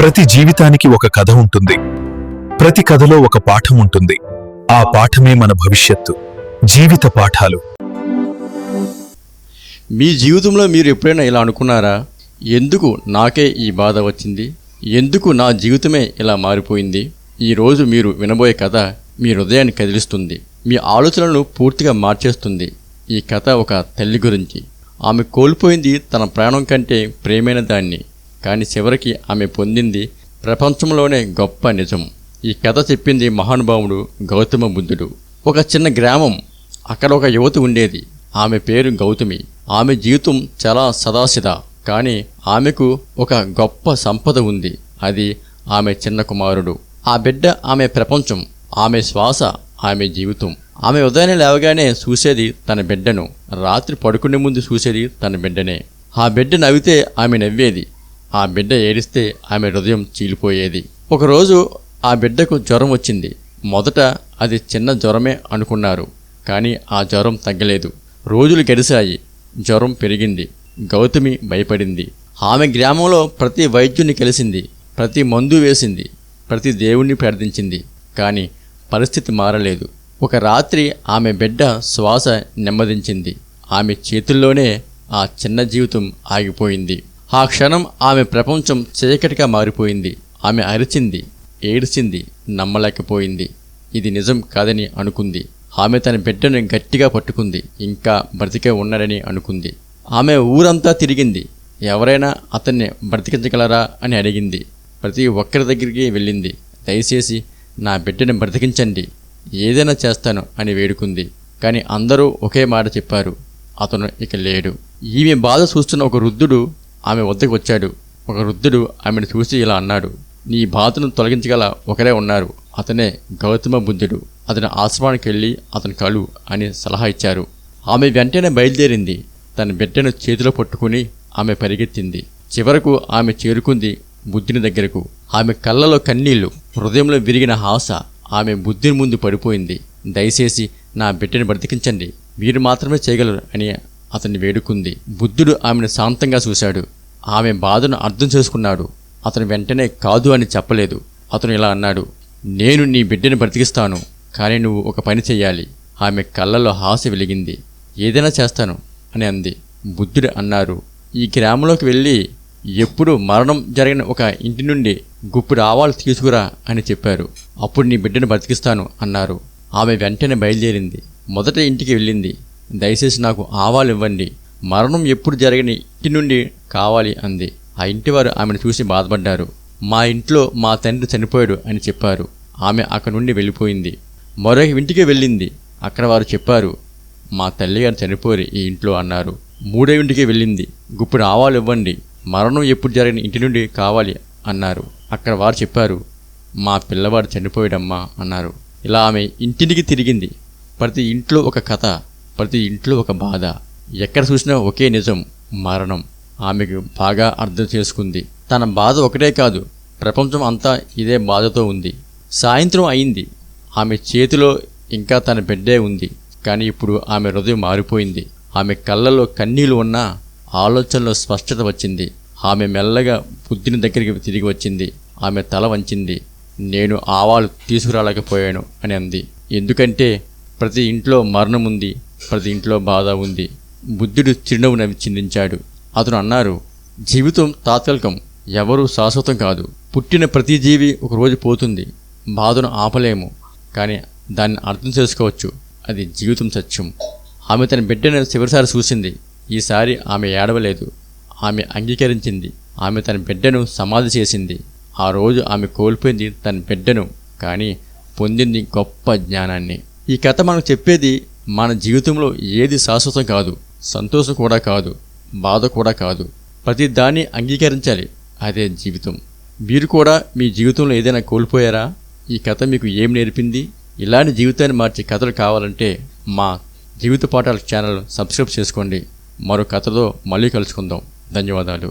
ప్రతి జీవితానికి ఒక కథ ఉంటుంది. ప్రతి కథలో ఒక పాఠం ఉంటుంది. ఆ పాఠమే మన భవిష్యత్తు. జీవిత పాఠాలు. మీ జీవితంలో మీరు ఎప్పుడైనా ఇలా అనుకున్నారా? ఎందుకు నాకే ఈ బాధ వచ్చింది? ఎందుకు నా జీవితమే ఇలా మారిపోయింది? ఈరోజు మీరు వినబోయే కథ మీ హృదయాన్ని కదిలిస్తుంది, మీ ఆలోచనలను పూర్తిగా మార్చేస్తుంది. ఈ కథ ఒక తల్లి గురించి. ఆమె కోల్పోయింది తన ప్రాణం కంటే ప్రేమైన దాన్ని, కానీ చివరికి ఆమె పొందింది ప్రపంచంలోనే గొప్ప నిజం. ఈ కథ చెప్పింది మహానుభావుడు గౌతమ బుద్ధుడు. ఒక చిన్న గ్రామం, అక్కడ ఒక యువతి ఉండేది. ఆమె పేరు గౌతమి. ఆమె జీవితం చాలా సదాసిదా, కానీ ఆమెకు ఒక గొప్ప సంపద ఉంది. అది ఆమె చిన్న కుమారుడు. ఆ బిడ్డ ఆమె ప్రపంచం, ఆమె శ్వాస, ఆమె జీవితం. ఆమె ఉదయాన్నే లేవగానే చూసేది తన బిడ్డను, రాత్రి పడుకునే ముందు చూసేది తన బిడ్డనే. ఆ బిడ్డ నవ్వితే ఆమె నవ్వేది, ఆ బిడ్డ ఏడిస్తే ఆమె హృదయం చీలిపోయేది. ఒకరోజు ఆ బిడ్డకు జ్వరం వచ్చింది. మొదట అది చిన్న జ్వరమే అనుకున్నారు, కానీ ఆ జ్వరం తగ్గలేదు. రోజులు గడిచాయి, జ్వరం పెరిగింది. గౌతమి భయపడింది. ఆమె గ్రామంలో ప్రతి వైద్యుని కలిసింది, ప్రతి మందు వేసింది, ప్రతి దేవుణ్ణి ప్రార్థించింది, కానీ పరిస్థితి మారలేదు. ఒక రాత్రి ఆమె బిడ్డ శ్వాస నెమ్మదించింది. ఆమె చేతుల్లోనే ఆ చిన్న జీవితం ఆగిపోయింది. ఆ క్షణం ఆమె ప్రపంచం చీకటిగా మారిపోయింది. ఆమె అరిచింది, ఏడ్చింది, నమ్మలేకపోయింది. ఇది నిజం కాదని అనుకుంది. ఆమె తన బిడ్డను గట్టిగా పట్టుకుంది. ఇంకా బ్రతికే ఉన్నాడని అనుకుంది. ఆమె ఊరంతా తిరిగింది. ఎవరైనా అతన్ని బ్రతికించగలరా అని అడిగింది. ప్రతి ఒక్కరి దగ్గరికి వెళ్ళింది. దయచేసి నా బిడ్డను బ్రతికించండి, ఏదైనా చేస్తాను అని వేడుకుంది. కానీ అందరూ ఒకే మాట చెప్పారు, అతను ఇక లేడు. ఈమె బాధ చూస్తున్న ఒక వృద్ధుడు ఆమె వద్దకు వచ్చాడు. ఒక వృద్ధుడు ఆమెను చూసి ఇలా అన్నాడు, నీ బాధను తొలగించగల ఒకరే ఉన్నారు, అతనే గౌతమ బుద్ధుడు. అతని ఆశ్రమానికి వెళ్ళి అతను కలు అని సలహా ఇచ్చారు. ఆమె వెంటనే బయలుదేరింది. తన బిడ్డను చేతిలో పట్టుకుని ఆమె పరిగెత్తింది. చివరకు ఆమె చేరుకుంది బుద్ధుని దగ్గరకు. ఆమె కళ్ళలో కన్నీళ్లు, హృదయంలో విరిగిన ఆశ. ఆమె బుద్ధుని ముందు పడిపోయింది. దయచేసి నా బిడ్డని బ్రతికించండి, మీరు మాత్రమే చేయగలరు అని అతన్ని వేడుకుంది. బుద్ధుడు ఆమెను శాంతంగా చూశాడు. ఆమె బాధను అర్థం చేసుకున్నాడు. అతను వెంటనే కాదు అని చెప్పలేదు. అతను ఇలా అన్నాడు, నేను నీ బిడ్డని బ్రతికిస్తాను, కానీ నువ్వు ఒక పని చెయ్యాలి. ఆమె కళ్ళలో ఆశ వెలిగింది. ఏదైనా చేస్తాను అని అంది. బుద్ధుడు అన్నారు, ఈ గ్రామంలోకి వెళ్ళి ఎప్పుడు మరణం జరిగిన ఒక ఇంటి నుండి గుప్పిడి ఆవాలు తీసుకురా అని చెప్పారు. అప్పుడు నీ బిడ్డను బ్రతికిస్తాను అన్నారు. ఆమె వెంటనే బయలుదేరింది. మొదట ఇంటికి వెళ్ళింది. దయచేసి నాకు ఆవాలు ఇవ్వండి, మరణం ఎప్పుడు జరిగిన ఇంటి నుండి కావాలి అంది. ఆ ఇంటివారు ఆమెను చూసి బాధపడ్డారు. మా ఇంట్లో మా తండ్రి చనిపోయాడు అని చెప్పారు. ఆమె అక్కడి నుండి వెళ్ళిపోయింది. మరొక ఇంటికి వెళ్ళింది. అక్కడ వారు చెప్పారు, మా తల్లిగారు చనిపోయి ఈ ఇంట్లో అన్నారు. మూడో ఇంటికి వెళ్ళింది. గుప్పిడి ఆవాలు ఇవ్వండి, మరణం ఎప్పుడు జరిగిన ఇంటి నుండి కావాలి అన్నారు. అక్కడ వారు చెప్పారు, మా పిల్లవాడు చనిపోయాడమ్మా అన్నారు. ఇలా ఆమె ఇంటింటికి తిరిగింది. ప్రతి ఇంట్లో ఒక కథ, ప్రతి ఇంట్లో ఒక బాధ. ఎక్కడ చూసినా ఒకే నిజం, మరణం. ఆమెకు బాగా అర్థం చేసుకుంది. తన బాధ ఒకటే కాదు, ప్రపంచం అంతా ఇదే బాధతో ఉంది. సాయంత్రం అయింది. ఆమె చేతిలో ఇంకా తన బిడ్డే ఉంది, కానీ ఇప్పుడు ఆమె హృదయం మారిపోయింది. ఆమె కళ్ళలో కన్నీళ్లు ఉన్నా ఆలోచనలో స్పష్టత వచ్చింది. ఆమె మెల్లగా బుద్ధుని దగ్గరికి తిరిగి వచ్చింది. ఆమె తల వంచింది. నేను ఆవాలు తీసుకురాలేకపోయాను అని అంది. ఎందుకంటే ప్రతి ఇంట్లో మరణం ఉంది, ప్రతి ఇంట్లో బాధ ఉంది. బుద్ధుడు చిరునవ్వు నవ్వి చిందించాడు. అతను అన్నారు, జీవితం తాత్కాలికం, ఎవరూ శాశ్వతం కాదు. పుట్టిన ప్రతి జీవి ఒకరోజు పోతుంది. బాధను ఆపలేము, కానీ దాన్ని అర్థం చేసుకోవచ్చు. అది జీవితం సత్యం. ఆమె తన బిడ్డను చివరిసారి చూసింది. ఈసారి ఆమె ఏడవలేదు, ఆమె అంగీకరించింది. ఆమె తన బిడ్డను సమాధి చేసింది. ఆ రోజు ఆమె కోల్పోయింది తన బిడ్డను, కానీ పొందింది గొప్ప జ్ఞానాన్ని. ఈ కథ మనకు చెప్పేది, మన జీవితంలో ఏది శాశ్వతం కాదు, సంతోషం కూడా కాదు, బాధ కూడా కాదు. ప్రతి దాన్ని అంగీకరించాలి, అదే జీవితం. మీరు కూడా మీ జీవితంలో ఏదైనా కోల్పోయారా? ఈ కథ మీకు ఏం నేర్పింది? ఇలాంటి జీవితాన్ని మార్చే కథలు కావాలంటే మా జీవిత పాఠాల ఛానల్ సబ్స్క్రైబ్ చేసుకోండి. మరో కథతో మళ్ళీ కలుసుకుందాం. ధన్యవాదాలు.